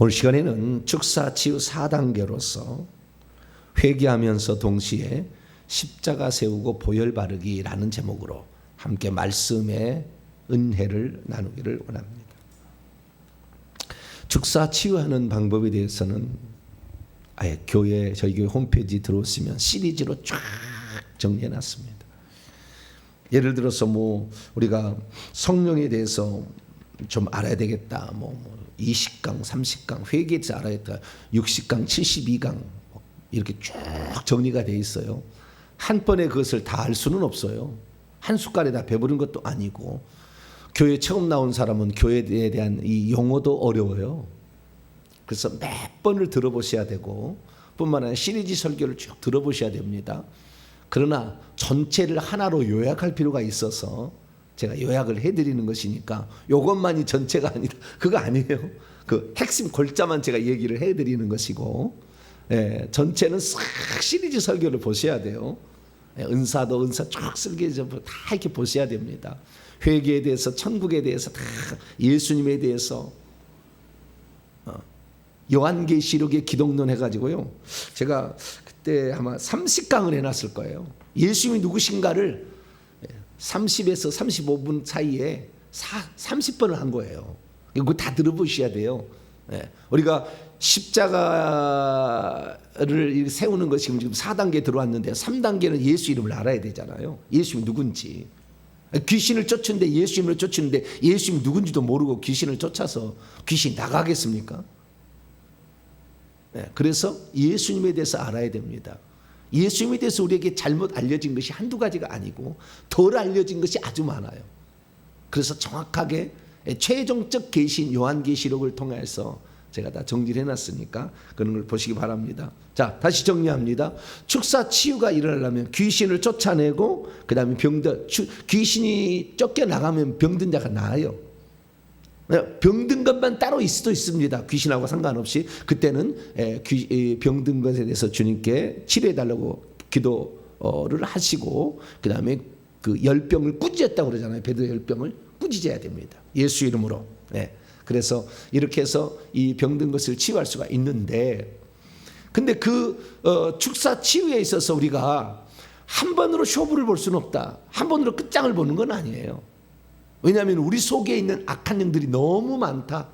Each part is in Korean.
오늘 시간에는 축사 치유 4단계로서 회개하면서 동시에 십자가 세우고 보혈 바르기라는 제목으로 함께 말씀의 은혜를 나누기를 원합니다. 축사 치유하는 방법에 대해서는 아예 저희 교회 홈페이지 들어오시면 시리즈로 쫙 정리해 놨습니다. 예를 들어서 우리가 성령에 대해서 좀 알아야 되겠다. 20강, 30강, 회개에 대해서 알아야겠다. 60강, 72강 이렇게 쭉 정리가 돼 있어요. 한 번에 그것을 다 알 수는 없어요. 한 숟갈에 다 배부른 것도 아니고, 교회 처음 나온 사람은 교회에 대한 이 용어도 어려워요. 그래서 몇 번을 들어보셔야 되고, 뿐만 아니라 시리즈 설교를 쭉 들어보셔야 됩니다. 그러나 전체를 하나로 요약할 필요가 있어서 제가 요약을 해드리는 것이니까 이것만이 전체가 아니라 그거 아니에요. 그 핵심 골자만 제가 얘기를 해드리는 것이고, 전체는 싹 시리즈 설교를 보셔야 돼요. 은사도 은사 쭉 설교 다 이렇게 보셔야 됩니다. 회개에 대해서, 천국에 대해서, 다 예수님에 대해서, 요한계시록의 기독론 해가지고요. 제가 그때 아마 30강을 해놨을 거예요. 예수님이 누구신가를 30에서 35분 사이에 30번을 한 거예요. 이거 다 들어보셔야 돼요. 우리가 십자가를 세우는 것이 지금 4단계 들어왔는데 3단계는 예수 이름을 알아야 되잖아요. 예수님이 누군지. 귀신을 쫓는데 예수님을 쫓는데 예수님이 누군지도 모르고 귀신을 쫓아서 귀신이 나가겠습니까? 그래서 예수님에 대해서 알아야 됩니다. 예수님에 대해서 우리에게 잘못 알려진 것이 한두 가지가 아니고 덜 알려진 것이 아주 많아요. 그래서 정확하게 최종적 계신 요한계시록을 통해서 제가 다 정리를 해놨으니까 그런 걸 보시기 바랍니다. 자, 다시 정리합니다. 축사 치유가 일어나려면 귀신을 쫓아내고, 그 다음에 귀신이 쫓겨나가면 병든 자가 나아요. 병든 것만 따로 있을 수도 있습니다. 귀신하고 상관없이. 그때는 병든 것에 대해서 주님께 치료해달라고 기도를 하시고, 그 다음에 그 열병을 꾸짖었다고 그러잖아요. 베드로 열병을 꾸짖어야 됩니다. 예수 이름으로. 그래서 이렇게 해서 이 병든 것을 치유할 수가 있는데, 근데 그 축사 치유에 있어서 우리가 한 번으로 쇼부를 볼 수는 없다. 한 번으로 끝장을 보는 건 아니에요. 왜냐하면 우리 속에 있는 악한 영들이 너무 많다.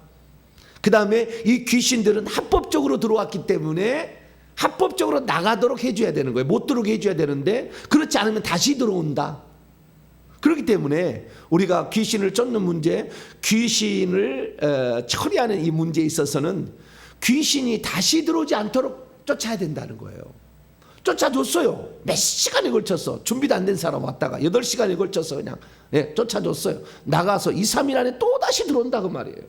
그 다음에 이 귀신들은 합법적으로 들어왔기 때문에 합법적으로 나가도록 해줘야 되는 거예요. 못 들어오게 해줘야 되는데, 그렇지 않으면 다시 들어온다. 그렇기 때문에 우리가 귀신을 쫓는 문제, 귀신을 처리하는 이 문제에 있어서는 귀신이 다시 들어오지 않도록 쫓아야 된다는 거예요. 쫓아줬어요. 몇 시간에 걸쳐서. 준비도 안 된 사람 왔다가 8시간에 걸쳐서 그냥 쫓아줬어요. 나가서 2, 3일 안에 또 다시 들어온다 그 말이에요.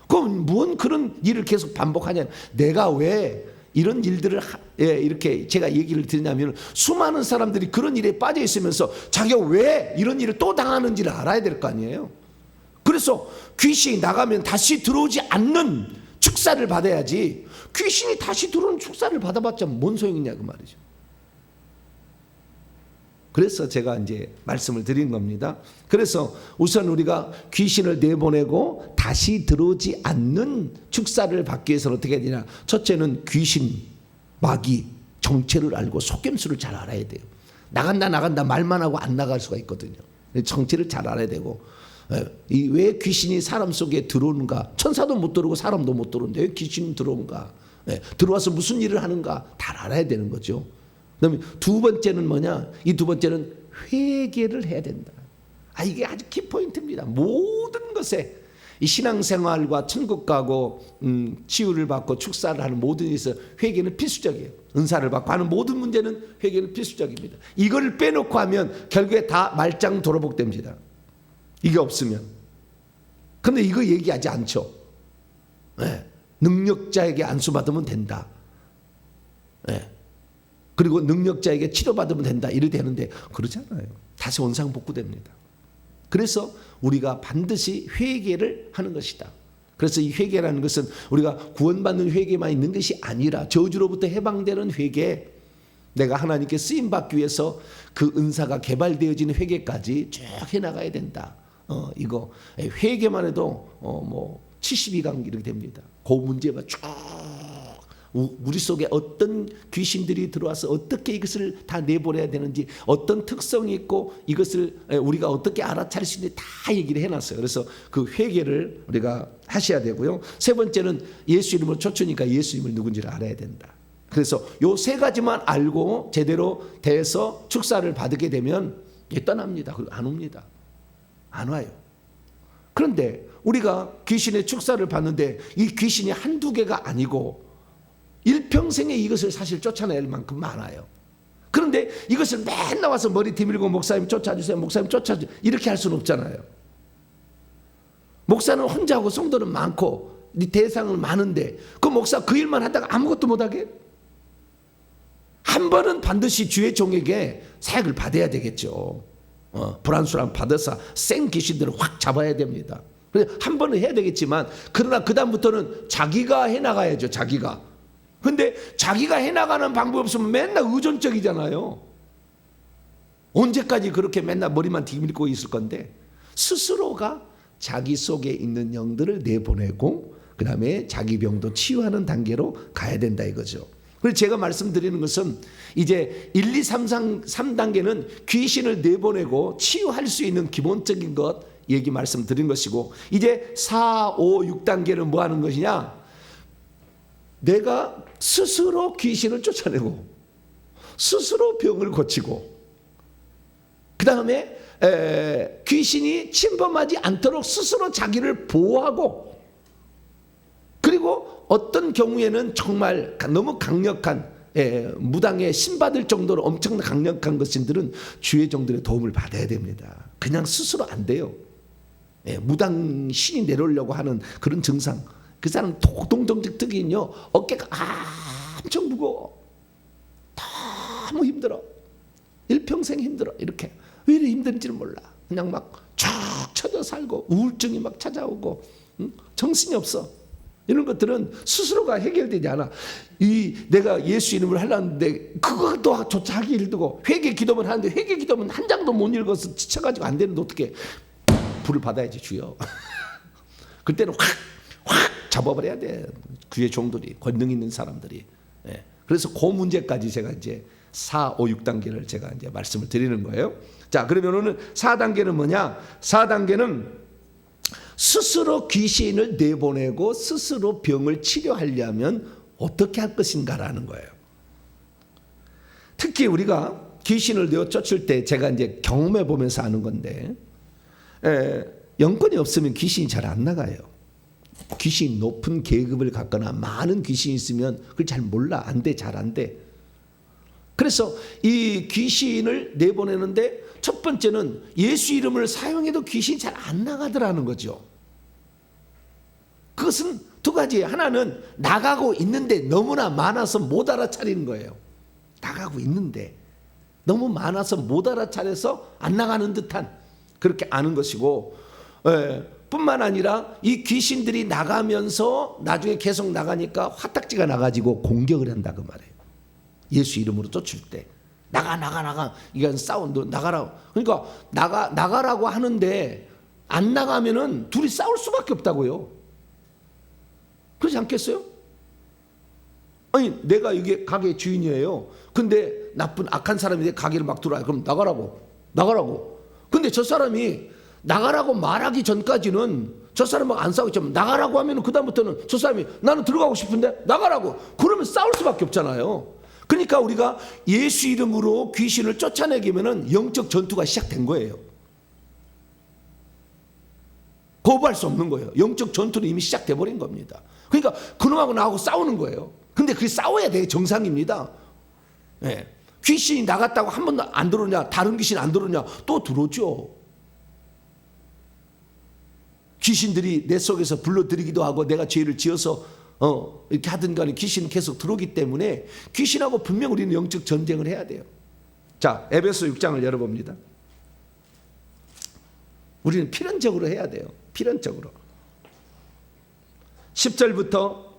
그럼 뭔 그런 일을 계속 반복하냐. 내가 왜 이런 일들을 이렇게 제가 얘기를 드리냐면, 수많은 사람들이 그런 일에 빠져 있으면서 자기가 왜 이런 일을 또 당하는지를 알아야 될 거 아니에요. 그래서 귀신이 나가면 다시 들어오지 않는 축사를 받아야지, 귀신이 다시 들어오는 축사를 받아봤자 뭔 소용이냐 그 말이죠. 그래서 제가 이제 말씀을 드린 겁니다. 그래서 우선 우리가 귀신을 내보내고 다시 들어오지 않는 축사를 받기 위해서는 어떻게 해야 되냐. 첫째는 귀신, 마귀, 정체를 알고 속임수를 잘 알아야 돼요. 나간다 말만 하고 안 나갈 수가 있거든요. 정체를 잘 알아야 되고, 왜 귀신이 사람 속에 들어오는가. 천사도 못 들어오고 사람도 못 들어오는데 왜 귀신이 들어오는가. 들어와서 무슨 일을 하는가 다 알아야 되는 거죠. 그다음에 두 번째는 뭐냐? 이 두 번째는 회개를 해야 된다. 이게 아주 키포인트입니다. 모든 것에 이 신앙생활과 천국 가고 치유를 받고 축사를 하는 모든 일에서 회개는 필수적이에요. 은사를 받고 하는 모든 문제는 회개는 필수적입니다. 이걸 빼놓고 하면 결국에 다 말짱 도로복됩니다. 이게 없으면. 근데 이거 얘기하지 않죠. 능력자에게 안수받으면 된다. 그리고 능력자에게 치료받으면 된다. 이래 되는데 그러지 않아요. 다시 원상복구됩니다. 그래서 우리가 반드시 회개를 하는 것이다. 그래서 이 회개라는 것은 우리가 구원받는 회개만 있는 것이 아니라 저주로부터 해방되는 회개, 내가 하나님께 쓰임받기 위해서 그 은사가 개발되어지는 회개까지 쭉 해나가야 된다. 이거 회개만 해도 72강 이렇게 됩니다. 그 문제가 쭉 우리 속에 어떤 귀신들이 들어와서 어떻게 이것을 다 내보내야 되는지, 어떤 특성이 있고 이것을 우리가 어떻게 알아차릴 수 있는지 다 얘기를 해놨어요. 그래서 그 회개를 우리가 하셔야 되고요. 세 번째는 예수 이름을 쫓으니까 예수 이름을 누군지를 알아야 된다. 그래서 요 세 가지만 알고 제대로 대해서 축사를 받게 되면 떠납니다. 안 옵니다. 안 와요. 그런데 우리가 귀신의 축사를 받는데 이 귀신이 한두 개가 아니고 일평생에 이것을 사실 쫓아낼 만큼 많아요. 그런데 이것을 맨날 와서 머리 뒤밀고 목사님 쫓아주세요, 목사님 쫓아주세요 이렇게 할 수는 없잖아요. 목사는 혼자 하고 성도는 많고 대상은 많은데 그 목사 그 일만 하다가 아무것도 못하게? 한 번은 반드시 주의 종에게 사역을 받아야 되겠죠. 불안수랑 받아서 생 귀신들을 확 잡아야 됩니다. 한 번은 해야 되겠지만 그러나 그 다음부터는 자기가 해나가야죠. 자기가. 근데 자기가 해나가는 방법이 없으면 맨날 의존적이잖아요. 언제까지 그렇게 맨날 머리만 뒤밀고 있을 건데 스스로가 자기 속에 있는 영들을 내보내고 그 다음에 자기 병도 치유하는 단계로 가야 된다 이거죠. 그래서 제가 말씀드리는 것은 이제 1, 2, 3단계는 귀신을 내보내고 치유할 수 있는 기본적인 것 얘기 말씀드린 것이고, 이제 4, 5, 6단계는 뭐 하는 것이냐, 내가 스스로 귀신을 쫓아내고 스스로 병을 고치고 그 다음에 귀신이 침범하지 않도록 스스로 자기를 보호하고, 그리고 어떤 경우에는 정말 너무 강력한 무당에 신받을 정도로 엄청난 강력한 것들은 주의 종들의 도움을 받아야 됩니다. 그냥 스스로 안 돼요. 무당 신이 내려오려고 하는 그런 증상, 그 사람 동정적 특이는요, 어깨가 엄청 무거워, 너무 힘들어, 일평생 힘들어. 이렇게 왜 이렇게 힘든지를 몰라. 그냥 막 쭉 쳐져 살고 우울증이 막 찾아오고 정신이 없어. 이런 것들은 스스로가 해결되지 않아. 내가 예수 이름을 하려는데 그것도 조차 하기 힘들고, 회개 기도만 하는데 회개 기도만 한 장도 못 읽어서 지쳐가지고 안 되는데 어떻게 불을 받아야지 주여. 그때는 확 잡아버려야 돼. 그의 종들이, 권능 있는 사람들이. 그래서 그 문제까지 제가 이제 4, 5, 6단계를 제가 이제 말씀을 드리는 거예요. 자, 그러면 오늘 4단계는 뭐냐? 4단계는 스스로 귀신을 내보내고 스스로 병을 치료하려면 어떻게 할 것인가라는 거예요. 특히 우리가 귀신을 내어 쫓을 때 제가 이제 경험해 보면서 아는 건데, 영권이 없으면 귀신이 잘 안 나가요. 귀신이 높은 계급을 갖거나 많은 귀신이 있으면 그걸 잘 몰라. 안 돼. 잘 안 돼. 그래서 이 귀신을 내보내는데 첫 번째는 예수 이름을 사용해도 귀신이 잘 안 나가더라는 거죠. 그것은 두 가지예요. 하나는 나가고 있는데 너무나 많아서 못 알아차리는 거예요. 나가고 있는데 너무 많아서 못 알아차려서 안 나가는 듯한 그렇게 아는 것이고, 뿐만 아니라 이 귀신들이 나가면서 나중에 계속 나가니까 화딱지가 나가지고 공격을 한다 그 말이에요. 예수 이름으로 쫓을 때 나가 이건 싸운다, 나가라고. 그러니까 나가라고 하는데 안 나가면은 둘이 싸울 수밖에 없다고요. 그렇지 않겠어요? 아니 내가 이게 가게 주인이에요. 근데 나쁜 악한 사람이 내 가게를 막 들어와요. 그럼 나가라고. 근데 저 사람이 나가라고 말하기 전까지는 저 사람하고 안 싸우겠지만 나가라고 하면 그 다음부터는 저 사람이 나는 들어가고 싶은데 나가라고 그러면 싸울 수밖에 없잖아요. 그러니까 우리가 예수 이름으로 귀신을 쫓아내기면은 영적 전투가 시작된 거예요. 거부할 수 없는 거예요. 영적 전투는 이미 시작돼 버린 겁니다. 그러니까 그놈하고 나하고 싸우는 거예요. 근데 그게 싸워야 돼. 정상입니다. 귀신이 나갔다고 한 번도 안 들어오냐, 다른 귀신 안 들어오냐, 또 들어오죠. 귀신들이 내 속에서 불러들이기도 하고 내가 죄를 지어서 이렇게 하든 간에 귀신은 계속 들어오기 때문에 귀신하고 분명 우리는 영적 전쟁을 해야 돼요. 자, 에베소 6장을 열어봅니다. 우리는 필연적으로 해야 돼요. 필연적으로. 10절부터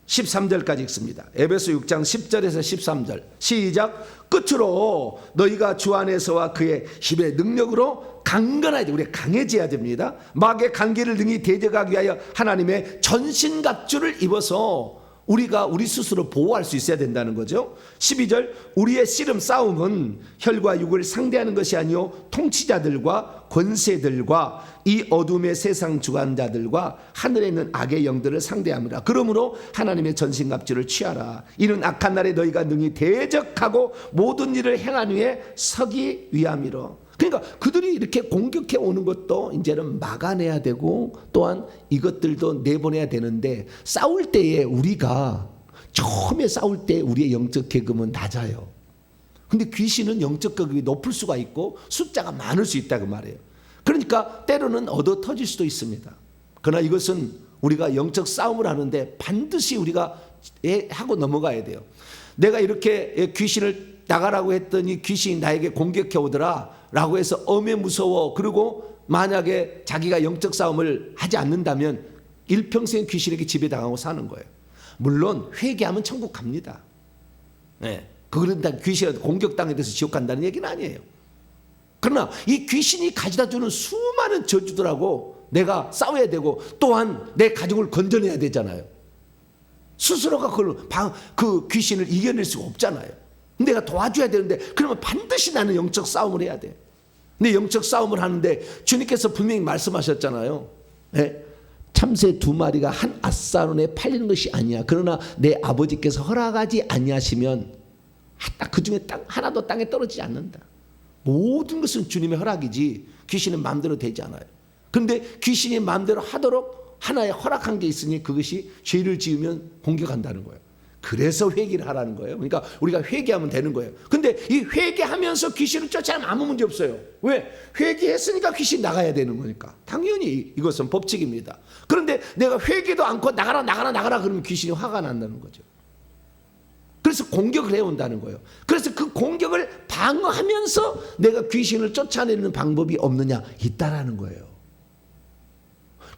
13절까지 읽습니다. 에베소 6장 10절에서 13절 시작. 끝으로 너희가 주 안에서와 그의 힘의 능력으로 강건해야 돼. 우리가 강해져야 됩니다. 마귀의 관계를 능히 대적하기 위하여 하나님의 전신갑주를 입어서 우리가 우리 스스로 보호할 수 있어야 된다는 거죠. 12절, 우리의 씨름 싸움은 혈과 육을 상대하는 것이 아니요 통치자들과 권세들과 이 어둠의 세상 주관자들과 하늘에 있는 악의 영들을 상대합니다. 그러므로 하나님의 전신갑주를 취하라. 이는 악한 날에 너희가 능히 대적하고 모든 일을 행한 후에 서기 위함이로. 그러니까 그들이 이렇게 공격해 오는 것도 이제는 막아내야 되고 또한 이것들도 내보내야 되는데, 싸울 때에 우리가 처음에 싸울 때 우리의 영적 계급은 낮아요. 근데 귀신은 영적 계급이 높을 수가 있고 숫자가 많을 수 있다고 말해요. 그러니까 때로는 얻어 터질 수도 있습니다. 그러나 이것은 우리가 영적 싸움을 하는데 반드시 우리가 하고 넘어가야 돼요. 내가 이렇게 귀신을 나가라고 했더니 귀신이 나에게 공격해 오더라 라고 해서 엄해 무서워. 그리고 만약에 자기가 영적 싸움을 하지 않는다면 일평생 귀신에게 지배당하고 사는 거예요. 물론 회개하면 천국 갑니다. 네. 그거는 다 귀신한테 공격당해 돼서 지옥 간다는 얘기는 아니에요. 그러나 이 귀신이 가져다 주는 수많은 저주들하고 내가 싸워야 되고 또한 내 가족을 건져내야 되잖아요. 스스로가 그 귀신을 이겨낼 수가 없잖아요. 내가 도와줘야 되는데 그러면 반드시 나는 영적 싸움을 해야 돼. 근데 영적 싸움을 하는데 주님께서 분명히 말씀하셨잖아요. 네? 참새 2마리가 한 앗사론에 팔리는 것이 아니야. 그러나 내 아버지께서 허락하지 아니하시면 딱 그 중에 하나도 땅에 떨어지지 않는다. 모든 것은 주님의 허락이지 귀신은 마음대로 되지 않아요. 그런데 귀신이 마음대로 하도록 하나의 허락한 게 있으니 그것이 죄를 지으면 공격한다는 거예요. 그래서 회개를 하라는 거예요. 그러니까 우리가 회개하면 되는 거예요. 근데 이 회개하면서 귀신을 쫓아내면 아무 문제 없어요. 왜? 회개했으니까 귀신 나가야 되는 거니까. 당연히 이것은 법칙입니다. 그런데 내가 회개도 않고 나가라 그러면 귀신이 화가 난다는 거죠. 그래서 공격을 해온다는 거예요. 그래서 그 공격을 방어하면서 내가 귀신을 쫓아내는 방법이 없느냐? 있다라는 거예요.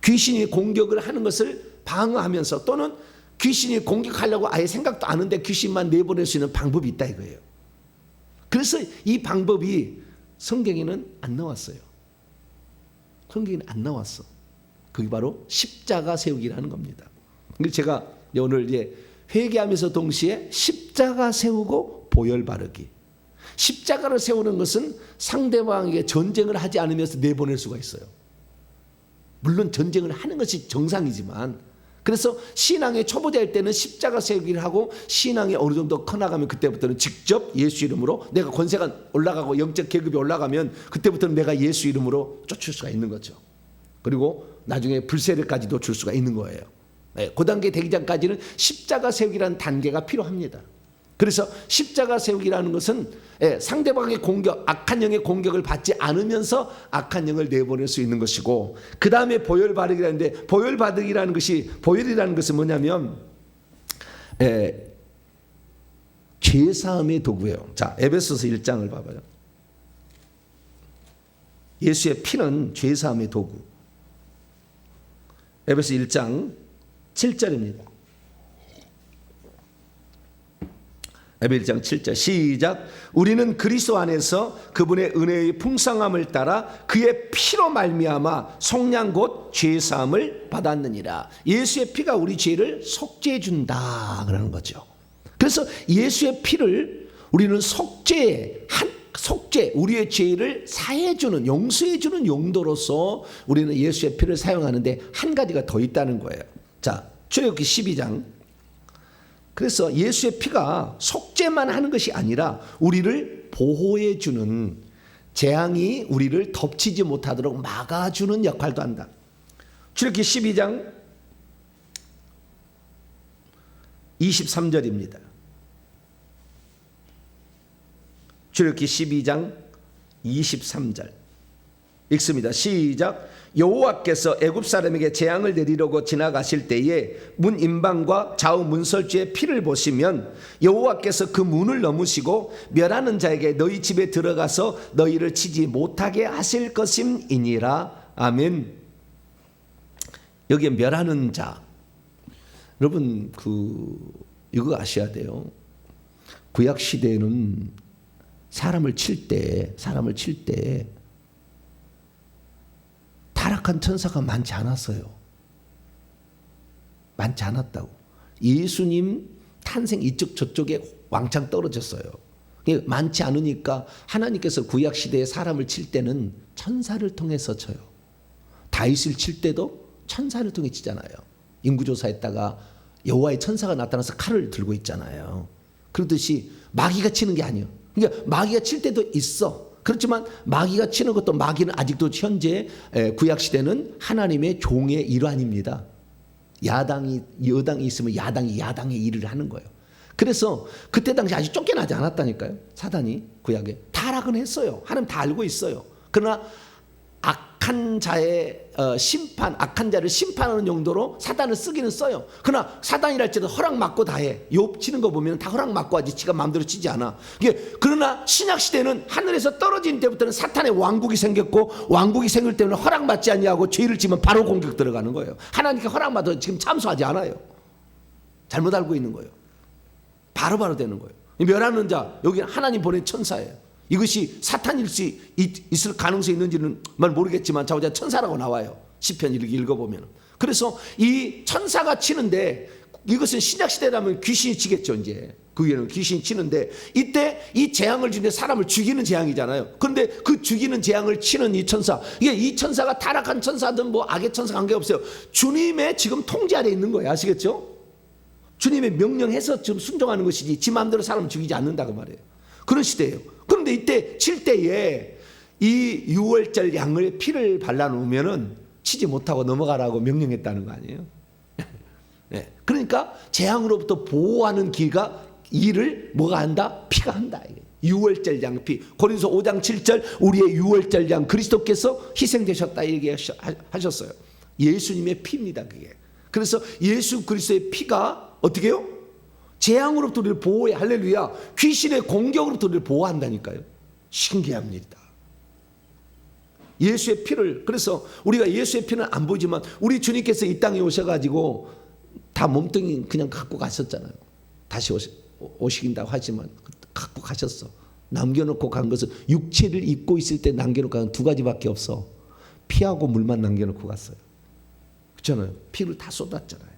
귀신이 공격을 하는 것을 방어하면서 또는 귀신이 공격하려고 아예 생각도 안 하는데 귀신만 내보낼 수 있는 방법이 있다 이거예요. 그래서 이 방법이 성경에는 안 나왔어요. 성경에는 안 나왔어. 그게 바로 십자가 세우기라는 겁니다. 그래서 제가 오늘 이제 회개하면서 동시에 십자가 세우고 보혈 바르기. 십자가를 세우는 것은 상대방에게 전쟁을 하지 않으면서 내보낼 수가 있어요. 물론 전쟁을 하는 것이 정상이지만, 그래서 신앙의 초보자일 때는 십자가 세우기를 하고 신앙이 어느 정도 커나가면 그때부터는 직접 예수 이름으로 내가 권세가 올라가고 영적 계급이 올라가면 그때부터는 내가 예수 이름으로 쫓을 수가 있는 거죠. 그리고 나중에 불세례까지도 줄 수가 있는 거예요. 네, 그 단계 되기 전까지는 십자가 세우기라는 단계가 필요합니다. 그래서 십자가 세우기라는 것은 상대방의 공격, 악한 영의 공격을 받지 않으면서 악한 영을 내보낼 수 있는 것이고, 그 다음에 보혈 바르기라는데 보혈이라는 것은 뭐냐면 죄사함의 도구예요. 자, 에베소서 1장을 봐봐요. 예수의 피는 죄사함의 도구. 에베소 1장 7절입니다. 에베소 1장 7절 시작. 우리는 그리스도 안에서 그분의 은혜의 풍성함을 따라 그의 피로 말미암아 속량 곧 죄사함을 받았느니라. 예수의 피가 우리 죄를 속죄해 준다 그러는 거죠. 그래서 예수의 피를 우리는 속죄, 우리의 죄를 사해주는, 용서해주는 용도로서 우리는 예수의 피를 사용하는데 한 가지가 더 있다는 거예요. 자, 출애굽기 12장. 그래서 예수의 피가 속죄만 하는 것이 아니라 우리를 보호해주는, 재앙이 우리를 덮치지 못하도록 막아주는 역할도 한다. 출애굽기 12장 23절입니다. 출애굽기 12장 23절 읽습니다. 시작. 여호와께서 애굽 사람에게 재앙을 내리려고 지나가실 때에 문 임방과 좌우 문설주의 피를 보시면 여호와께서 그 문을 넘으시고 멸하는 자에게 너희 집에 들어가서 너희를 치지 못하게 하실 것임이니라. 아멘. 여기에 멸하는 자, 여러분 이거 아셔야 돼요. 구약 시대에는 사람을 칠 때 타락한 천사가 많지 않았어요. 많지 않았다고. 예수님 탄생 이쪽 저쪽에 왕창 떨어졌어요. 많지 않으니까 하나님께서 구약 시대에 사람을 칠 때는 천사를 통해서 쳐요. 다윗을 칠 때도 천사를 통해 치잖아요. 인구조사했다가 여호와의 천사가 나타나서 칼을 들고 있잖아요. 그러듯이 마귀가 치는 게 아니에요. 그러니까 마귀가 칠 때도 있어. 그렇지만 마귀가 치는 것도, 마귀는 아직도 현재 구약 시대는 하나님의 종의 일환입니다. 여당이 있으면 야당의 일을 하는 거예요. 그래서 그때 당시 아직 쫓겨나지 않았다니까요. 사단이 구약에 타락은 했어요. 하나님 다 알고 있어요. 그러나 악한 자의 심판, 악한 자를 심판하는 용도로 사단을 쓰기는 써요. 그러나 사단이랄지라도 허락 받고 다 해. 욥 치는 거 보면 다 허락 받고 하지, 지가 마음대로 치지 않아. 그러나 신약 시대는 하늘에서 떨어진 때부터는 사탄의 왕국이 생겼고, 왕국이 생길 때는 허락 받지 않냐고 죄를 지면 바로 공격 들어가는 거예요. 하나님께 허락 받아 지금 참수하지 않아요. 잘못 알고 있는 거예요. 바로바로 되는 거예요. 멸하는 자, 여기는 하나님 보낸 천사예요. 이것이 사탄일 수 있을 가능성이 있는지는 말 모르겠지만 자오자 천사라고 나와요. 시편 이렇게 읽어보면. 그래서 이 천사가 치는데, 이것은 신약시대라면 귀신이 치겠죠. 이제 그 위에는 귀신이 치는데, 이때 이 재앙을 주는데 사람을 죽이는 재앙이잖아요. 그런데 그 죽이는 재앙을 치는 이 천사, 이게 이 천사가 타락한 천사든 뭐 악의 천사 관계없어요. 주님의 지금 통제 아래 있는 거예요. 아시겠죠? 주님의 명령해서 지금 순종하는 것이지 지 마음대로 사람을 죽이지 않는다고 말해요. 그런 시대예요. 그런데 이때 칠 때에 이 6월절 양을 피를 발라놓으면은 치지 못하고 넘어가라고 명령했다는 거 아니에요? 네. 그러니까 재앙으로부터 보호하는 일을 뭐가 한다? 피가 한다. 6월절 양 피. 고린도서 5장 7절 우리의 6월절 양 그리스도께서 희생되셨다 얘기하셨어요. 예수님의 피입니다. 그게. 그래서 예수 그리스도의 피가 어떻게 해요? 재앙으로부터 우리를 보호해. 할렐루야. 귀신의 공격으로부터 우리를 보호한다니까요. 신기한 일이다. 예수의 피를, 그래서 우리가 예수의 피는 안 보이지만 우리 주님께서 이 땅에 오셔가지고 다 몸뚱이 그냥 갖고 가셨잖아요. 다시 오시긴다고 하지만 갖고 가셨어. 남겨놓고 간 것은 육체를 입고 있을 때 남겨놓고 간 두 가지밖에 없어. 피하고 물만 남겨놓고 갔어요. 그렇잖아요. 피를 다 쏟았잖아요.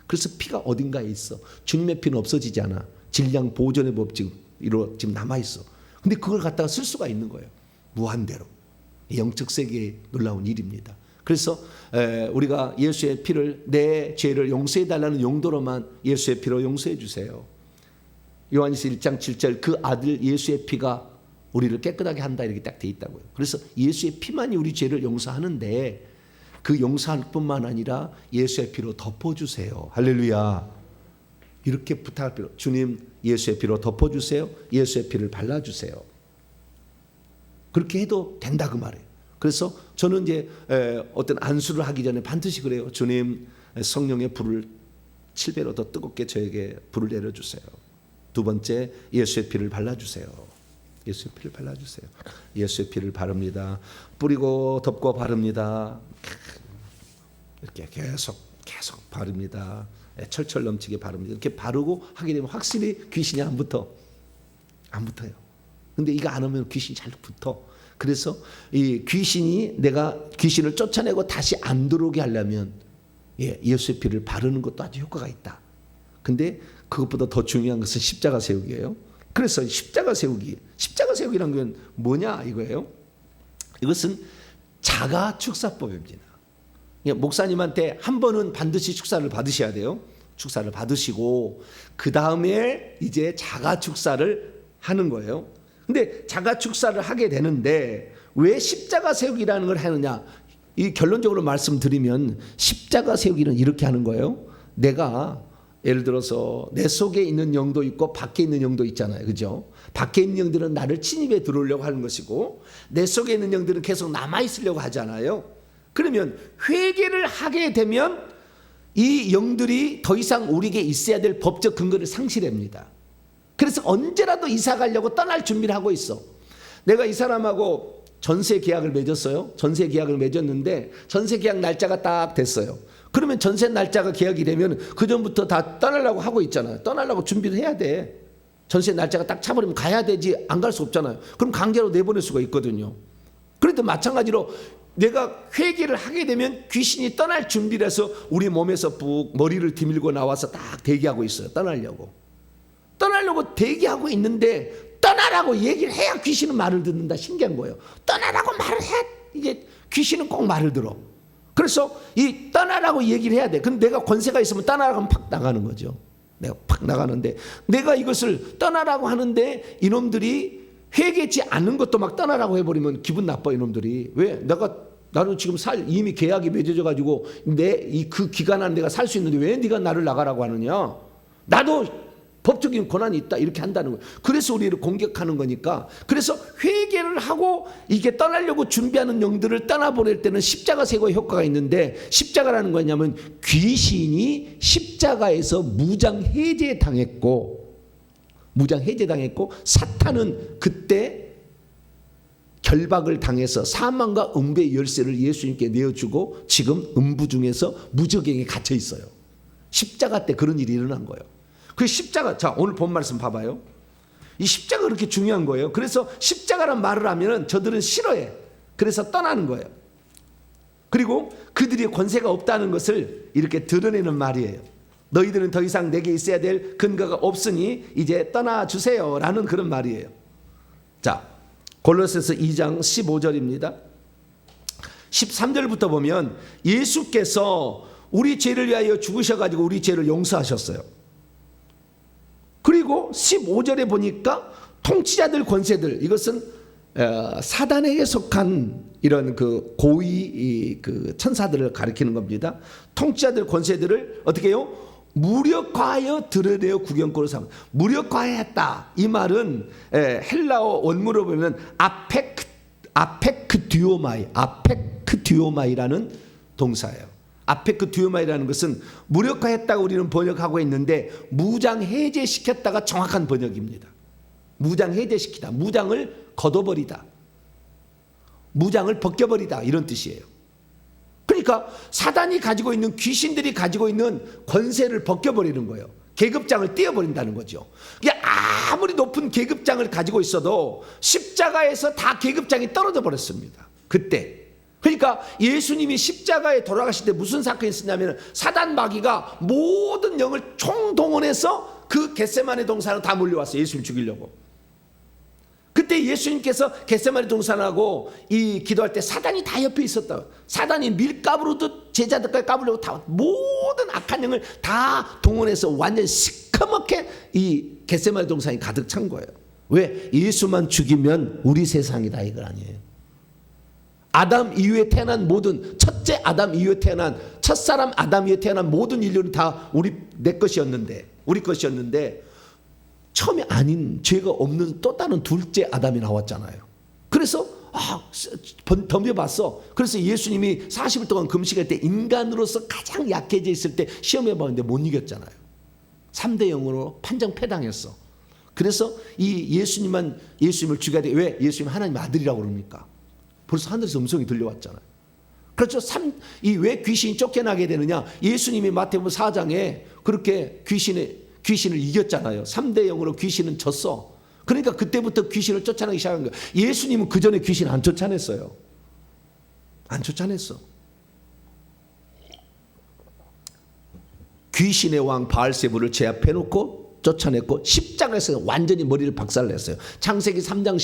그래서 피가 어딘가에 있어. 주님의 피는 없어지지 않아. 질량 보존의 법칙으로 지금 남아있어. 근데 그걸 갖다가 쓸 수가 있는 거예요. 무한대로. 영적 세계의 놀라운 일입니다. 그래서 우리가 예수의 피를, 내 죄를 용서해 달라는 용도로만 예수의 피로 용서해 주세요. 요한일서 1장 7절 그 아들 예수의 피가 우리를 깨끗하게 한다 이렇게 딱 돼 있다고요. 그래서 예수의 피만이 우리 죄를 용서하는데, 그 용서할 뿐만 아니라 예수의 피로 덮어주세요. 할렐루야. 이렇게 부탁할 필요. 주님 예수의 피로 덮어주세요. 예수의 피를 발라주세요. 그렇게 해도 된다 그 말이에요. 그래서 저는 이제 어떤 안수를 하기 전에 반드시 그래요. 주님 성령의 불을 7배로 더 뜨겁게 저에게 불을 내려주세요. 두 번째 예수의 피를 발라주세요. 예수의 피를 발라주세요. 예수의 피를 바릅니다. 뿌리고 덮고 바릅니다. 이렇게 계속 바릅니다. 철철 넘치게 바릅니다. 이렇게 바르고 하게 되면 확실히 귀신이 안 붙어요. 근데 이거 안 하면 귀신이 잘 붙어. 그래서 이 귀신이, 내가 귀신을 쫓아내고 다시 안 들어오게 하려면 예수의 피를 바르는 것도 아주 효과가 있다. 근데 그것보다 더 중요한 것은 십자가 세우기예요. 그래서 십자가 세우기란 건 뭐냐 이거예요. 이것은 자가 축사법입니다. 목사님한테 한 번은 반드시 축사를 받으셔야 돼요. 축사를 받으시고 그 다음에 이제 자가 축사를 하는 거예요. 근데 자가 축사를 하게 되는데 왜 십자가 세우기라는 걸 하느냐? 이 결론적으로 말씀드리면 십자가 세우기는 이렇게 하는 거예요. 내가 예를 들어서 내 속에 있는 영도 있고 밖에 있는 영도 있잖아요. 그죠? 밖에 있는 영들은 나를 침입해 들어오려고 하는 것이고 내 속에 있는 영들은 계속 남아있으려고 하잖아요. 그러면 회개를 하게 되면 이 영들이 더 이상 우리에게 있어야 될 법적 근거를 상실합니다. 그래서 언제라도 이사 가려고 떠날 준비를 하고 있어. 내가 이 사람하고 전세 계약을 맺었어요. 전세 계약을 맺었는데 전세 계약 날짜가 딱 됐어요. 그러면 전세 날짜가 계약이 되면 그 전부터 다 떠나려고 하고 있잖아요. 떠나려고 준비를 해야 돼. 전세 날짜가 딱 차버리면 가야 되지 안 갈 수 없잖아요. 그럼 강제로 내보낼 수가 있거든요. 그런데 마찬가지로 내가 회개를 하게 되면 귀신이 떠날 준비를 해서 우리 몸에서 푹 머리를 디밀고 나와서 딱 대기하고 있어요. 떠나려고 대기하고 있는데 떠나라고 얘기를 해야 귀신은 말을 듣는다. 신기한 거예요. 떠나라고 말을 해. 이게 귀신은 꼭 말을 들어. 그래서 이 떠나라고 얘기를 해야 돼. 근데 내가 권세가 있으면 떠나라고 하면 팍 나가는 거죠. 내가 팍 나가는데 내가 이것을 떠나라고 하는데 이놈들이 회개치 않는 것도 막 떠나라고 해버리면 기분 나빠. 이놈들이. 왜? 나는 지금 이미 계약이 맺어져 가지고 그 기간 안에 내가 살 수 있는데 왜 네가 나를 나가라고 하느냐. 나도 법적인 권한이 있다. 이렇게 한다는 거예요. 그래서 우리를 공격하는 거니까. 그래서 회개를 하고 이게 떠나려고 준비하는 영들을 떠나보낼 때는 십자가 세고의 효과가 있는데, 십자가라는 거냐면 귀신이 십자가에서 무장 해제당했고 사탄은 그때 결박을 당해서 사망과 음부의 열쇠를 예수님께 내어주고 지금 음부 중에서 무저갱에 갇혀 있어요. 십자가 때 그런 일이 일어난 거예요. 그 십자가, 자 오늘 본 말씀 봐봐요. 이 십자가 그렇게 중요한 거예요. 그래서 십자가란 말을 하면은 저들은 싫어해. 그래서 떠나는 거예요. 그리고 그들이 권세가 없다는 것을 이렇게 드러내는 말이에요. 너희들은 더 이상 내게 있어야 될 근거가 없으니 이제 떠나주세요 라는 그런 말이에요. 자, 골로새서 2장 15절입니다. 13절부터 보면 예수께서 우리 죄를 위하여 죽으셔가지고 우리 죄를 용서하셨어요. 그리고 15절에 보니까 통치자들 권세들, 이것은 사단에게 속한 이런 그 고위 그 천사들을 가리키는 겁니다. 통치자들 권세들을 어떻게 해요? 무력화하여 드러내어 구경거로 삼. 무력화했다. 이 말은 헬라어 원문으로 보면 아페크듀오마이라는 동사예요. 아페크듀오마이라는 것은 무력화했다고 우리는 번역하고 있는데 무장 해제시켰다가 정확한 번역입니다. 무장 해제시키다, 무장을 걷어버리다, 무장을 벗겨버리다, 이런 뜻이에요. 그러니까 사단이 가지고 있는, 귀신들이 가지고 있는 권세를 벗겨버리는 거예요. 계급장을 떼어버린다는 거죠. 이게 아무리 높은 계급장을 가지고 있어도 십자가에서 다 계급장이 떨어져 버렸습니다. 그때. 그러니까 예수님이 십자가에 돌아가실 때 무슨 사건이 있었냐면 사단 마귀가 모든 영을 총동원해서 그 겟세마네 동산으로 다 몰려왔어요. 예수님 죽이려고. 그때 예수님께서 겟세마네 동산하고 이 기도할 때 사단이 다 옆에 있었다. 사단이 밀가부로도 제자들까지 까부려고 다 모든 악한 영을 다 동원해서 완전 시커멓게 이 겟세마네 동산이 가득 찬 거예요. 왜? 예수만 죽이면 우리 세상이다, 이걸 아니에요. 아담 이후에 태어난 모든, 첫째 아담 이후에 태어난, 첫사람 아담 이후에 태어난 모든 인류는 다 내 것이었는데, 우리 것이었는데 처음에 아닌, 죄가 없는 또 다른 둘째 아담이 나왔잖아요. 그래서 덤벼봤어. 그래서 예수님이 40일 동안 금식할 때 인간으로서 가장 약해져 있을 때 시험해봤는데 못 이겼잖아요. 3대 0으로 판정패당했어. 그래서 이 예수님을 죽여야 돼. 왜? 예수님 하나님 아들이라고 그럽니까? 벌써 하늘에서 음성이 들려왔잖아요. 그렇죠. 왜 귀신이 쫓겨나게 되느냐? 예수님이 마태복음 4장에 그렇게 귀신을 이겼잖아요. 3대 0으로 귀신은 졌어. 그러니까 그때부터 귀신을 쫓아내기 시작한 거예요. 예수님은 그 전에 귀신 안 쫓아냈어요. 안 쫓아냈어. 귀신의 왕 바알세부를 제압해 놓고 쫓아냈고 십자가에서 완전히 머리를 박살냈어요. 창세기 3장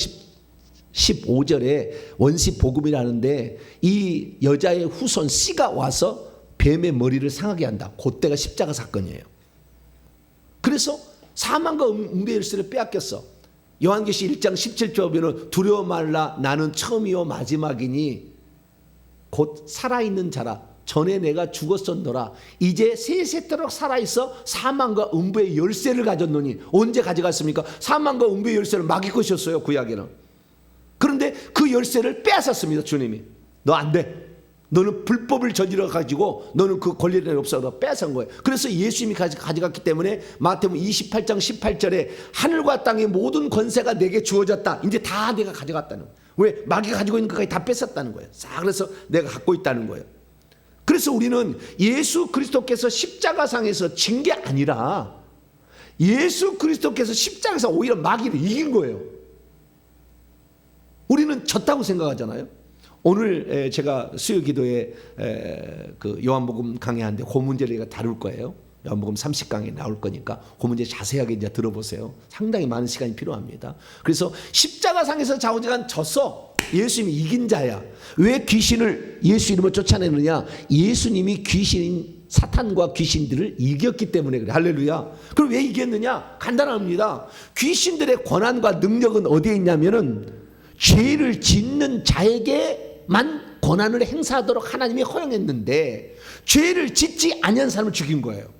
15절에 원시 복음이라는데 이 여자의 후손 씨가 와서 뱀의 머리를 상하게 한다. 그때가 십자가 사건이에요. 그래서 사망과 음부의 열쇠를 빼앗겼어. 요한계시 1장 17절 보면 두려워 말라, 나는 처음이요 마지막이니 곧 살아있는 자라. 전에 내가 죽었었노라. 이제 세세토록 살아있어 사망과 음부의 열쇠를 가졌노니. 언제 가져갔습니까? 사망과 음부의 열쇠는 마귀 것이었어요, 구약에는. 그런데 그 열쇠를 빼앗았습니다. 주님이. 너 안 돼. 너는 불법을 저질러 가지고 너는 그 권리를 없어. 빼앗은 거예요. 그래서 예수님이 가져갔기 때문에 마태복음 28장 18절에 하늘과 땅의 모든 권세가 내게 주어졌다. 이제 다 내가 가져갔다는 거예요. 왜? 마귀가 가지고 있는 것까지 다 뺏었다는 거예요. 그래서 내가 갖고 있다는 거예요. 그래서 우리는 예수 그리스도께서 십자가상에서 진 게 아니라 예수 그리스도께서 십자가에서 오히려 마귀를 이긴 거예요. 우리는 졌다고 생각하잖아요. 오늘 제가 수요 기도에 그 요한복음 강의하는데 그 문제를 제가 다룰 거예요. 요한복음 30강에 나올 거니까 그 문제 자세하게 이제 들어보세요. 상당히 많은 시간이 필요합니다. 그래서 십자가상에서 좌우지간 졌어. 예수님이 이긴 자야. 왜 귀신을 예수 이름으로 쫓아내느냐? 예수님이 귀신인 사탄과 귀신들을 이겼기 때문에 그래. 할렐루야. 그럼 왜 이겼느냐? 간단합니다. 귀신들의 권한과 능력은 어디에 있냐면은 죄를 짓는 자에게만 권한을 행사하도록 하나님이 허용했는데 죄를 짓지 아니한 사람을 죽인 거예요.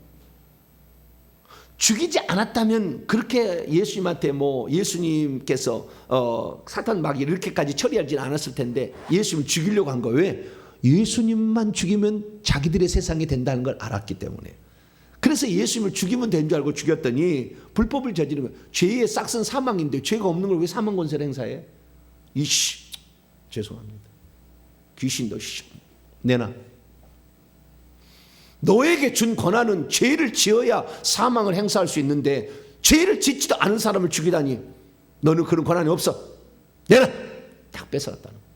죽이지 않았다면 그렇게 예수님한테 뭐 예수님께서 사탄 마귀 이렇게까지 처리하지는 않았을 텐데 예수님을 죽이려고 한 거예요. 왜? 예수님만 죽이면 자기들의 세상이 된다는 걸 알았기 때문에. 그래서 예수님을 죽이면 된 줄 알고 죽였더니 불법을 저지르면 죄의 싹은 사망인데 죄가 없는 걸 왜 사망 권세를 행사해? 이씨, 죄송합니다. 귀신도 내놔. 너에게 준 권한은 죄를 지어야 사망을 행사할 수 있는데 죄를 짓지도 않은 사람을 죽이다니 너는 그런 권한이 없어. 내놔. 딱 뺏어갔다는 거예요.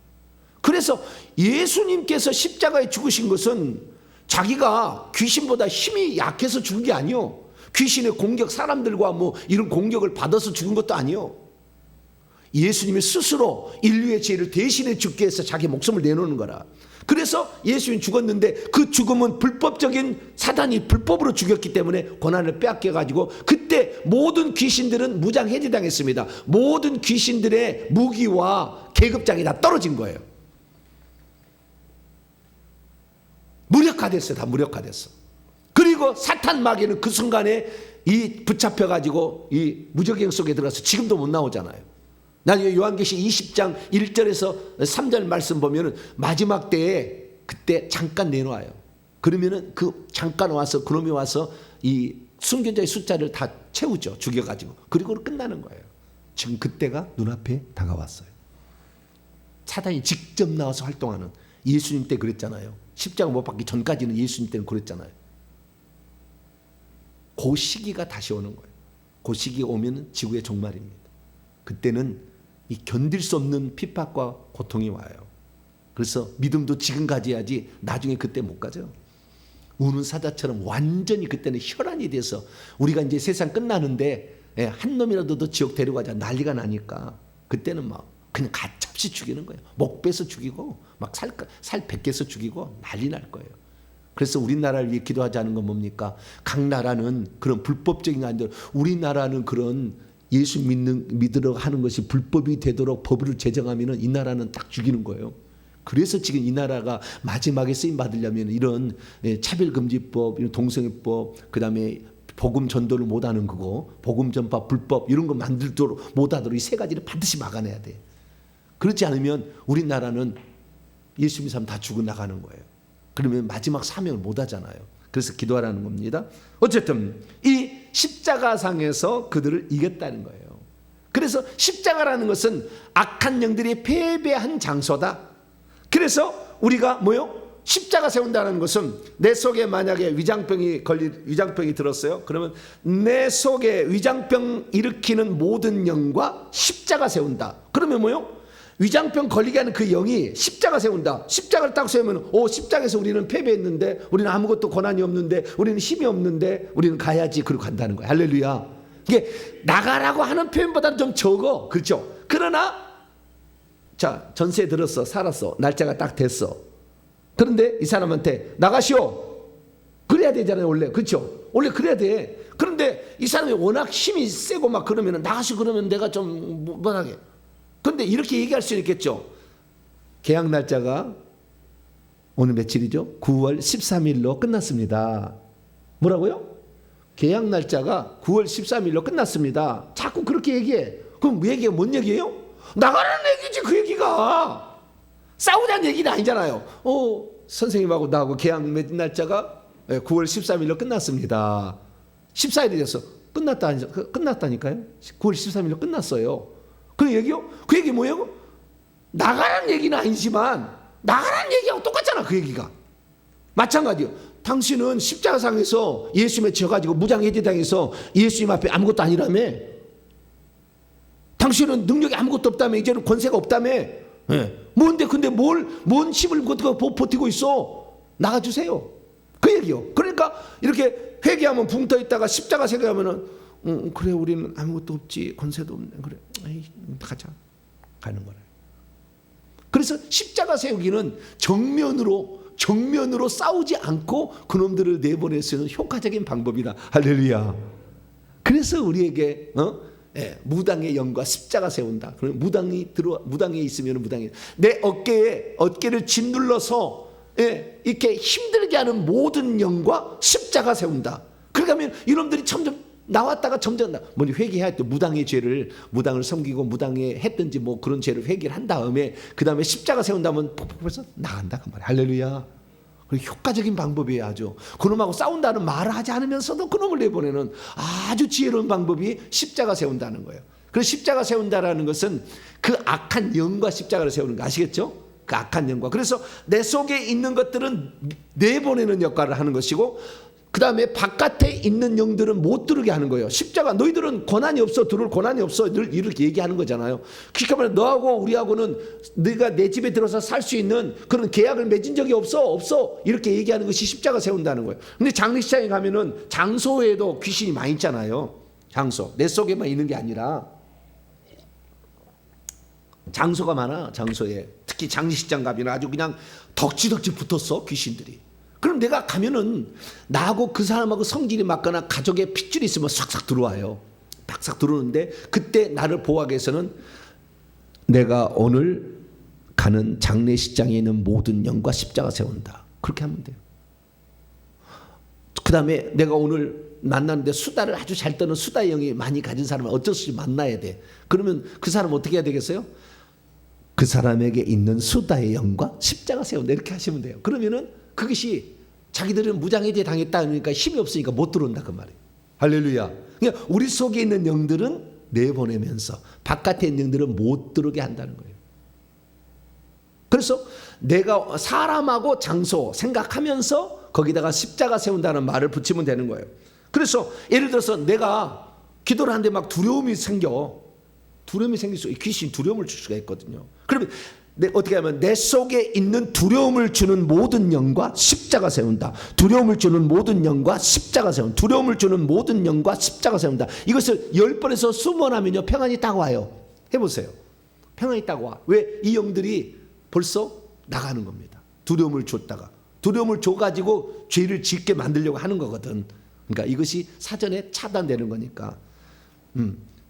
그래서 예수님께서 십자가에 죽으신 것은 자기가 귀신보다 힘이 약해서 죽은 게 아니요. 귀신의 공격, 사람들과 뭐 이런 공격을 받아서 죽은 것도 아니요. 예수님이 스스로 인류의 죄를 대신해 죽기 위해서 자기 목숨을 내놓는 거라. 그래서 예수님이 죽었는데 그 죽음은 불법적인 사단이 불법으로 죽였기 때문에 권한을 빼앗겨가지고 그때 모든 귀신들은 무장 해제당했습니다. 모든 귀신들의 무기와 계급장이 다 떨어진 거예요. 무력화됐어요. 다 무력화됐어. 그리고 사탄 마귀는 그 순간에 이 붙잡혀가지고 이 무적행 속에 들어가서 지금도 못 나오잖아요. 나중에 요한계시 20장 1절에서 3절 말씀 보면은 마지막 때에 그때 잠깐 내놓아요. 그러면은 그 잠깐 와서 그놈이 와서 이 순교자의 숫자를 다 채우죠. 죽여가지고. 그리고 끝나는 거예요. 지금 그때가 눈앞에 다가왔어요. 사단이 직접 나와서 활동하는 예수님 때 그랬잖아요. 십자가 못 박기 전까지는 예수님 때는 그랬잖아요. 그 시기가 다시 오는 거예요. 그 시기가 오면 지구의 종말입니다. 그때는 이 견딜 수 없는 핍박과 고통이 와요. 그래서 믿음도 지금 가져야지 나중에 그때 못 가죠. 우는 사자처럼 완전히 그때는 혈안이 돼서 우리가 이제 세상 끝나는데 한 놈이라도 더 지옥 데려가자 난리가 나니까 그때는 막 그냥 가차없이 죽이는 거예요. 목 빼서 죽이고 막 살 벗겨서 죽이고 난리 날 거예요. 그래서 우리나라를 위해 기도하자는 건 뭡니까? 각 나라는 그런 불법적인 게 아니라 우리나라는 그런 예수 믿으러 하는 것이 불법이 되도록 법을 제정하면 이 나라는 딱 죽이는 거예요. 그래서 지금 이 나라가 마지막에 쓰임 받으려면 이런 차별금지법, 이런 동성애법, 그 다음에 복음 전도를 못하는 그거, 복음 전파 불법 이런 거 만들도록 못하도록 이 세 가지를 반드시 막아내야 돼. 그렇지 않으면 우리나라는 예수 믿는 사람 다 죽어나가는 거예요. 그러면 마지막 사명을 못 하잖아요. 그래서 기도하라는 겁니다. 어쨌든 이 십자가상에서 그들을 이겼다는 거예요. 그래서 십자가라는 것은 악한 영들이 패배한 장소다. 그래서 우리가 뭐요? 십자가 세운다는 것은 내 속에 만약에 위장병이 들었어요. 그러면 내 속에 위장병 일으키는 모든 영과 십자가 세운다. 그러면 뭐요? 위장병 걸리게 하는 그 영이 십자가 세운다. 십자가를 딱 세우면 십자가에서 우리는 패배했는데 우리는 아무것도 권한이 없는데 우리는 힘이 없는데 우리는 가야지. 그리고 간다는 거야. 할렐루야. 이게 나가라고 하는 표현보다는 좀 적어. 그렇죠? 그러나 자 전세 들었어. 살았어. 날짜가 딱 됐어. 그런데 이 사람한테 나가시오. 그래야 되잖아요. 원래. 그렇죠? 원래 그래야 돼. 그런데 이 사람이 워낙 힘이 세고 막 그러면 나가시오 그러면 내가 좀 못하게. 그런데 이렇게 얘기할 수 있겠죠. 계약 날짜가 오늘 며칠이죠? 9월 13일로 끝났습니다. 뭐라고요? 계약 날짜가 9월 13일로 끝났습니다. 자꾸 그렇게 얘기해. 그럼 얘기가 뭔 얘기예요? 나가라는 얘기지 그 얘기가. 싸우자는 얘기는 아니잖아요. 선생님하고 나하고 계약 날짜가 9월 13일로 끝났습니다. 14일이 됐어. 끝났다니까요. 9월 13일로 끝났어요. 그 얘기요? 그 얘기 뭐예요? 나가라는 얘기는 아니지만 나가라는 얘기하고 똑같잖아. 그 얘기가 마찬가지요. 당신은 십자가상에서 예수님에 져가지고 무장해제당해서 예수님 앞에 아무것도 아니라며. 당신은 능력이 아무것도 없다며. 이제는 권세가 없다며. 예. 뭔데 근데 뭔 힘을 버티고 있어? 나가주세요. 그 얘기요. 그러니까 이렇게 회개하면 붕 떠 있다가 십자가 생각하면은 그래 우리는 아무것도 없지 권세도 없네. 그래 에이, 가자. 가는 거래. 그래서 십자가 세우기는 정면으로 싸우지 않고 그놈들을 내보낼 수 있는 효과적인 방법이다. 할렐루야. 그래서 우리에게 무당의 영과 십자가 세운다. 그럼 무당에 있으면 무당이 내 어깨를 짓눌러서 이렇게 힘들게 하는 모든 영과 십자가 세운다. 그러면 이놈들이 점점 나왔다가 점점 회개해야 돼. 무당을 섬기고 무당에 했든지 뭐 그런 죄를 회개를 한 다음에 그 다음에 십자가 세운다면 벌써 나간다 그 말이야. 할렐루야. 효과적인 방법이에요. 아주 그놈하고 싸운다는 말을 하지 않으면서도 그놈을 내보내는 아주 지혜로운 방법이 십자가 세운다는 거예요. 그래서 십자가 세운다라는 것은 그 악한 영과 십자가를 세우는 거 아시겠죠? 그 악한 영과. 그래서 내 속에 있는 것들은 내보내는 역할을 하는 것이고 그 다음에 바깥에 있는 영들은 못 들어오게 하는 거예요. 십자가 너희들은 권한이 없어, 들어올 권한이 없어, 늘 이렇게 얘기하는 거잖아요. 그러니까 말해 너하고 우리하고는 네가 내 집에 들어서 살 수 있는 그런 계약을 맺은 적이 없어 이렇게 얘기하는 것이 십자가 세운다는 거예요. 근데 장례식장에 가면은 장소에도 귀신이 많이 있잖아요. 장소 내 속에만 있는 게 아니라 장소가 많아. 장소에 특히 장례식장 가면 아주 그냥 덕지덕지 붙었어 귀신들이. 그럼 내가 가면은 나하고 그 사람하고 성질이 맞거나 가족에 핏줄이 있으면 싹싹 들어와요. 싹싹 들어오는데 그때 나를 보호하기 위해서는 내가 오늘 가는 장례식장에 있는 모든 영과 십자가 세운다. 그렇게 하면 돼요. 그 다음에 내가 오늘 만나는데 수다를 아주 잘 떠는 수다의 영이 많이 가진 사람을 어쩔 수 없이 만나야 돼. 그러면 그 사람 어떻게 해야 되겠어요? 그 사람에게 있는 수다의 영과 십자가 세운다. 이렇게 하시면 돼요. 그러면은 그것이 자기들은 무장해제 당했다 그러니까 힘이 없으니까 못 들어온다 그 말이에요. 할렐루야. 그러니까 우리 속에 있는 영들은 내보내면서 바깥에 있는 영들은 못 들어오게 한다는 거예요. 그래서 내가 사람하고 장소 생각하면서 거기다가 십자가 세운다는 말을 붙이면 되는 거예요. 그래서 예를 들어서 내가 기도를 하는데 막 두려움이 생길 수, 귀신 두려움을 줄 수가 있거든요. 그러면 어떻게 하면 내 속에 있는 두려움을 주는 모든 영과 십자가 세운다. 두려움을 주는 모든 영과 십자가 세운다. 두려움을 주는 모든 영과 십자가 세운다. 이것을 10번에서 20번 하면요 평안이 딱 와요. 해보세요. 평안이 딱 와. 왜? 이 영들이 벌써 나가는 겁니다. 두려움을 줬다가 두려움을 줘가지고 죄를 짓게 만들려고 하는 거거든. 그러니까 이것이 사전에 차단되는 거니까.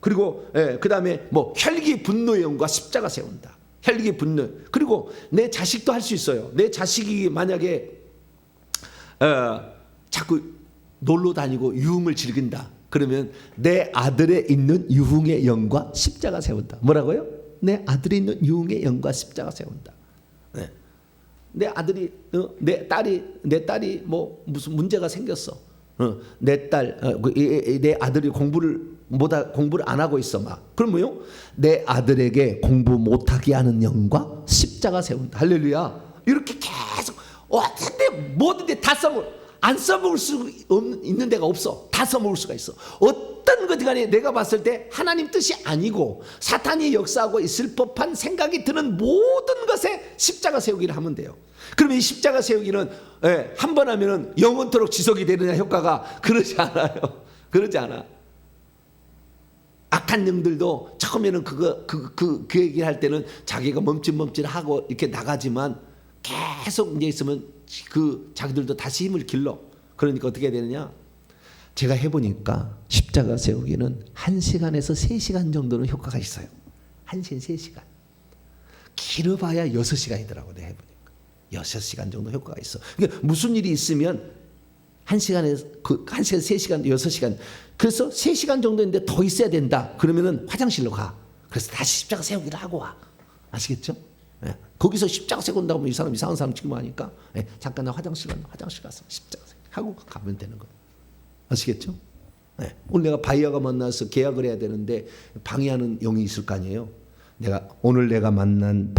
그리고 그 다음에 뭐 혈기 분노의 영과 십자가 세운다. 혈기 분노. 그리고 내 자식도 할 수 있어요. 내 자식이 만약에 자꾸 놀러 다니고 유흥을 즐긴다. 그러면 내 아들에 있는 유흥의 영과 십자가 세운다. 뭐라고요? 내 아들에 있는 유흥의 영과 십자가 세운다. 네. 내 아들이 내 딸이 뭐 무슨 문제가 생겼어. 내 아들이 공부를 안 하고 있어 막. 그럼 뭐요? 내 아들에게 공부 못하게 하는 영과 십자가 세운다. 할렐루야. 이렇게 계속 뭐든지 다 안 써먹을 수 있는 데가 없어. 다 써먹을 수가 있어. 어떤 것 간에 내가 봤을 때 하나님 뜻이 아니고 사탄이 역사하고 있을 법한 생각이 드는 모든 것에 십자가 세우기를 하면 돼요. 그러면 이 십자가 세우기는 한 번 하면은 영원토록 지속이 되느냐 효과가 그러지 않아요. 그러지 않아. 악한 영들도 처음에는 그 얘기를 할 때는 자기가 멈칫멈칫하고 이렇게 나가지만 계속 이제 있으면 자기들도 다시 힘을 길러. 그러니까 어떻게 되느냐? 제가 해보니까 십자가 세우기는 1시간에서 3시간 정도는 효과가 있어요. 1시간, 3시간. 길어봐야 6시간이더라고 내가 해보니까. 6시간 정도 효과가 있어. 그러니까 무슨 일이 있으면 1시간에서 3시간, 6시간. 그래서 3시간 정도인데 더 있어야 된다. 그러면은 화장실로 가. 그래서 다시 십자가 세우기를 하고 와. 아시겠죠? 예. 거기서 십자가 세운다고 하면 이 사람 이상한 사람 취급하니까 잠깐 나 화장실 가서 십자가 하고 가면 되는 거예요. 아시겠죠? 예. 오늘 내가 바이어가 만나서 계약을 해야 되는데 방해하는 영이 있을 거 아니에요. 오늘 내가 만난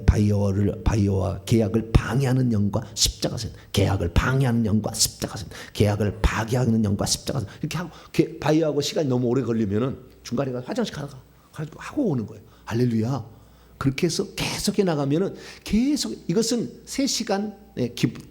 바이어와 계약을 방해하는 영과 십자가 세운다. 계약을 방해하는 영과 십자가 세운다. 계약을 파괴하는 영과 십자가 세운다. 이렇게 하고 바이어하고 시간이 너무 오래 걸리면은 중간에 가서 화장실 가다가 하고 오는 거예요. 할렐루야. 그렇게 해서 계속해 나가면은 계속 이것은 3시간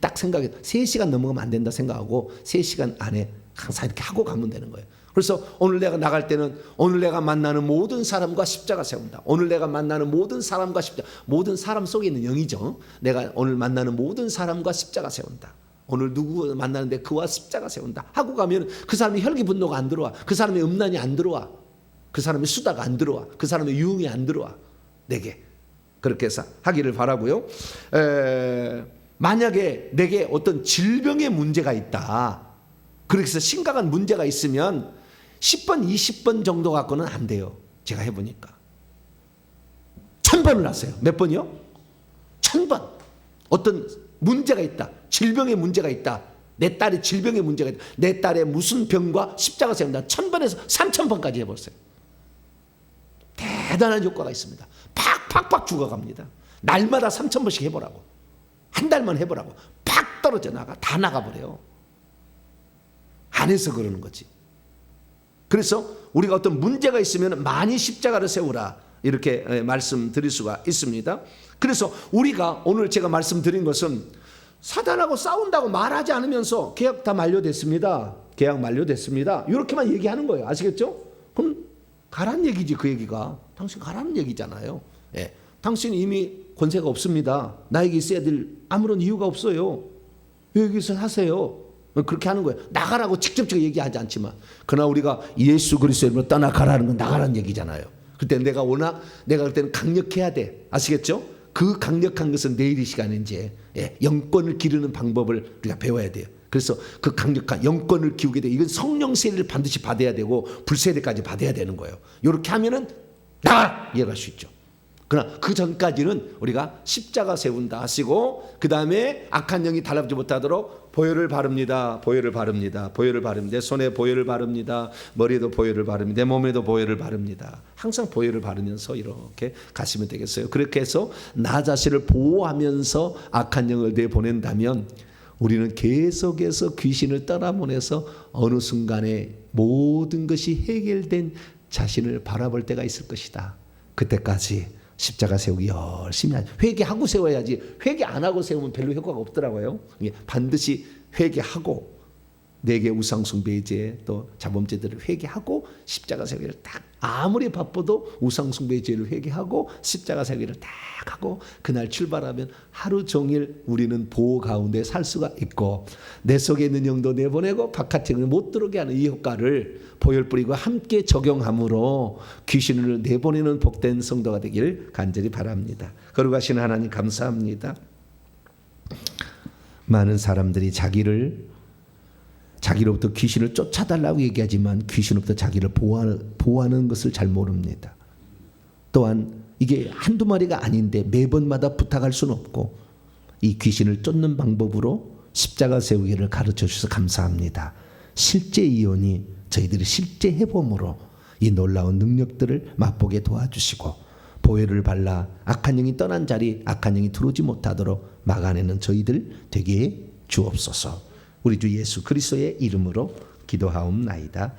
딱 생각해 3시간 넘어가면 안 된다 생각하고 3시간 안에 항상 이렇게 하고 가면 되는 거예요. 그래서 오늘 내가 나갈 때는 오늘 내가 만나는 모든 사람과 십자가 세운다. 오늘 내가 만나는 모든 사람과 십자가, 모든 사람 속에 있는 영이죠. 내가 오늘 만나는 모든 사람과 십자가 세운다. 오늘 누구 만나는데 그와 십자가 세운다 하고 가면 그 사람의 혈기 분노가 안 들어와. 그 사람의 음란이 안 들어와. 그 사람의 수다가 안 들어와. 그 사람의 유흥이 안 들어와. 내게 그렇게 해서 하기를 바라고요. 만약에 내게 어떤 질병의 문제가 있다. 그래서 심각한 문제가 있으면 10번, 20번 정도 갖고는 안 돼요. 제가 해보니까 1000번을 하세요. 몇 번이요? 1000번. 어떤 문제가 있다. 질병의 문제가 있다. 내 딸의 질병의 문제가 있다. 내 딸의 무슨 병과 십자가 세운다. 1000번에서 3000번까지 해보세요. 대단한 효과가 있습니다. 팍팍팍 죽어갑니다. 날마다 3000번씩 해보라고. 한 달만 해보라고. 팍 떨어져 나가. 다 나가버려요. 안 해서 그러는 거지. 그래서 우리가 어떤 문제가 있으면 많이 십자가를 세우라 이렇게 말씀드릴 수가 있습니다. 그래서 우리가 오늘 제가 말씀드린 것은 사단하고 싸운다고 말하지 않으면서 계약 다 만료됐습니다. 계약 만료됐습니다. 이렇게만 얘기하는 거예요. 아시겠죠? 그럼 가란 얘기지. 그 얘기가 당신 가라는 얘기잖아요. 예. 당신 이미 권세가 없습니다. 나에게 있어야 될 아무런 이유가 없어요. 여기서 하세요. 그렇게 하는 거예요. 나가라고 직접적으로 얘기하지 않지만 그러나 우리가 예수 그리스도의 이름으로 떠나가라는 건 나가라는 얘기잖아요. 그때 내가 그때는 강력해야 돼. 아시겠죠? 그 강력한 것은 내일 이 시간에 이제 영권을 기르는 방법을 우리가 배워야 돼요. 그래서 그 강력한 영권을 기우게 돼. 이건 성령 세례를 반드시 받아야 되고 불세례까지 받아야 되는 거예요. 이렇게 하면은 나가라 이해할 수 있죠. 그러나 그 전까지는 우리가 십자가 세운다 하시고 그 다음에 악한 영이 달라붙지 못하도록 보혈을 바릅니다. 보혈을 바릅니다. 보혈을 바릅니다. 내 손에 보혈을 바릅니다. 머리에도 보혈을 바릅니다. 내 몸에도 보혈을 바릅니다. 항상 보혈을 바르면서 이렇게 가시면 되겠어요. 그렇게 해서 나 자신을 보호하면서 악한 영을 내보낸다면 우리는 계속해서 귀신을 떠나보내서 어느 순간에 모든 것이 해결된 자신을 바라볼 때가 있을 것이다. 그때까지 십자가 세우기 열심히 하죠. 회개하고 세워야지. 회개 안 하고 세우면 별로 효과가 없더라고요. 반드시 회개하고 내게 우상숭배의 또 자범죄들을 회개하고 십자가 세우기를 딱 아무리 바빠도 우상숭배의 죄를 회개하고 십자가 세우기를 딱 하고 그날 출발하면 하루 종일 우리는 보호 가운데 살 수가 있고 내 속에 있는 영도 내보내고 바깥에 못 들어오게 하는 이 효과를 보혈 뿌리고 함께 적용함으로 귀신을 내보내는 복된 성도가 되길 간절히 바랍니다. 거룩하신 하나님 감사합니다. 많은 사람들이 자기로부터 귀신을 쫓아달라고 얘기하지만 귀신으로부터 자기를 보호하는 것을 잘 모릅니다. 또한 이게 한두 마리가 아닌데 매번마다 부탁할 수는 없고 이 귀신을 쫓는 방법으로 십자가 세우기를 가르쳐 주셔서 감사합니다. 실제 이혼이 저희들이 실제 해봄으로 이 놀라운 능력들을 맛보게 도와주시고 보혈을 발라 악한 영이 떠난 자리 악한 영이 들어오지 못하도록 막아내는 저희들 되게 주옵소서. 우리 주 예수 그리스도의 이름으로 기도하옵나이다.